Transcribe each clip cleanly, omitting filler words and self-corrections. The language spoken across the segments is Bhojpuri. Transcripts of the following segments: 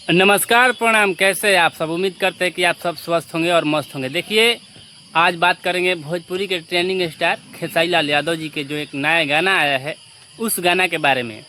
नमस्कार, प्रणाम। कैसे हैं आप सब? उम्मीद करते हैं कि आप सब स्वस्थ होंगे और मस्त होंगे। देखिए, आज बात करेंगे भोजपुरी के ट्रेंडिंग स्टार खेसारी लाल यादव जी के जो एक नया गाना आया है उस गाना के बारे में।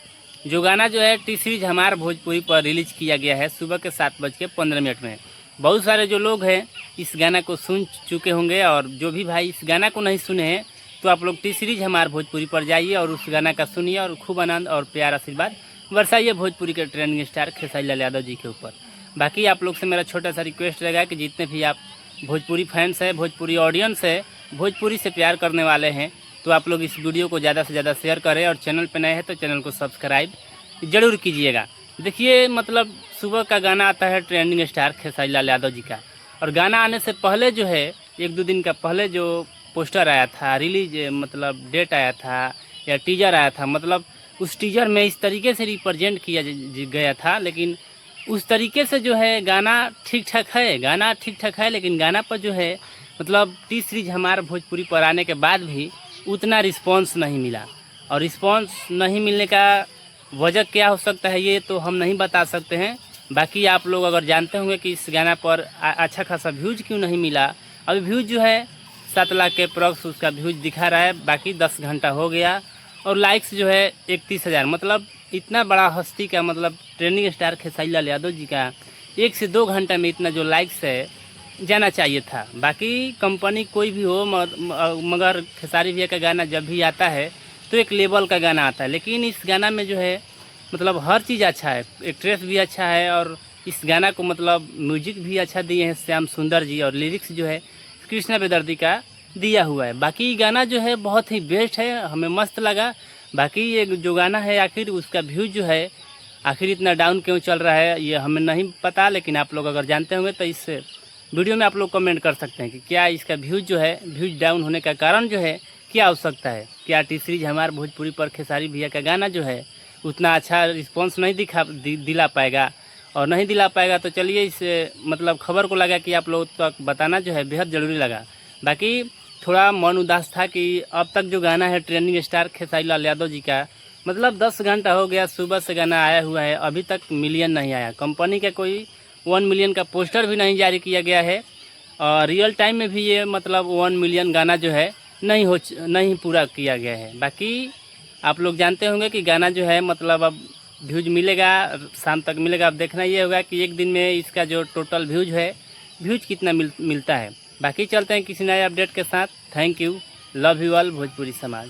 जो गाना जो है टी सीरीज हमार भोजपुरी पर रिलीज किया गया है सुबह के 7:15 में। बहुत सारे जो लोग हैं इस गाना को सुन चुके होंगे, और जो भी भाई इस गाना को नहीं सुने हैं तो आप लोग टी सीरीज हमार भोजपुरी पर जाइए और उस गाना का सुनिए और खूब आनंद और प्यार आशीर्वाद बरसाइए भोजपुरी के ट्रेंडिंग स्टार खेसारी लाल यादव जी के ऊपर। बाकी आप लोग से मेरा छोटा सा रिक्वेस्ट रहेगा कि जितने भी आप भोजपुरी फैंस हैं, भोजपुरी ऑडियंस है, भोजपुरी से प्यार करने वाले हैं, तो आप लोग इस वीडियो को ज़्यादा से ज़्यादा शेयर करें और चैनल पर नए हैं तो चैनल को सब्सक्राइब ज़रूर कीजिएगा। देखिए, मतलब सुबह का गाना आता है ट्रेंडिंग स्टार खेसारी लाल यादव जी का, और गाना आने से पहले जो है 1-2 दिन का पहले जो पोस्टर आया था, रिलीज मतलब डेट आया था या टीजर आया था, मतलब उस टीजर में इस तरीके से रिप्रेजेंट किया गया था। लेकिन उस तरीके से जो है गाना ठीक ठाक है, लेकिन गाना पर जो है मतलब टी सीरीज हमारे भोजपुरी पर आने के बाद भी उतना रिस्पांस नहीं मिला। और रिस्पांस नहीं मिलने का वजह क्या हो सकता है ये तो हम नहीं बता सकते हैं। बाकी आप लोग अगर जानते होंगे कि इस गाना पर अच्छा खासा व्यूज क्यों नहीं मिला। अभी व्यूज जो है 7 लाख के प्रोक्स उसका व्यूज दिखा रहा है, बाकी 10 घंटा हो गया, और लाइक्स जो है 31,000। मतलब इतना बड़ा हस्ती का, मतलब ट्रेंडिंग स्टार खेसारी लाल यादव जी का 1 से 2 घंटा में इतना जो लाइक्स है जाना चाहिए था। बाकी कंपनी कोई भी हो, मगर खेसारी भैया का गाना जब भी आता है तो एक लेवल का गाना आता है। लेकिन इस गाना में जो है मतलब हर चीज़ अच्छा है, एक्ट्रेस भी अच्छा है, और इस गाना को मतलब म्यूजिक भी अच्छा दिए हैं श्याम सुंदर जी, और लिरिक्स जो है कृष्णा बेदर्दी का दिया हुआ है। बाकी गाना जो है बहुत ही बेस्ट है, हमें मस्त लगा। बाकी ये जो गाना है आखिर उसका व्यूज जो है आखिर इतना डाउन क्यों चल रहा है ये हमें नहीं पता। लेकिन आप लोग अगर जानते होंगे तो इस वीडियो में आप लोग कमेंट कर सकते हैं कि क्या इसका व्यूज जो है व्यूज डाउन होने का कारण जो है क्या हो सकता है। क्या टी सीरीज हमारे भोजपुरी पर खेसारी भैया का गाना जो है उतना अच्छा रिस्पॉन्स नहीं दिला पाएगा, और नहीं दिला पाएगा तो चलिए इस मतलब खबर को लगा कि आप लोग तक बताना जो है बेहद ज़रूरी लगा। बाकी थोड़ा मन उदास था कि अब तक जो गाना है ट्रेंडिंग स्टार खेसारी लाल यादव जी का, मतलब 10 घंटा हो गया सुबह से गाना आया हुआ है, अभी तक मिलियन नहीं आया। कंपनी का कोई 1 मिलियन का पोस्टर भी नहीं जारी किया गया है, और रियल टाइम में भी ये मतलब 1 मिलियन गाना जो है नहीं पूरा किया गया है। बाकी आप लोग जानते होंगे कि गाना जो है मतलब अब व्यूज मिलेगा, शाम तक मिलेगा। अब देखना ये होगा कि एक दिन में इसका जो टोटल व्यूज कितना मिलता है। बाकी चलते हैं किसी नए अपडेट के साथ। Thank you, love you all Bhojpuri समाज।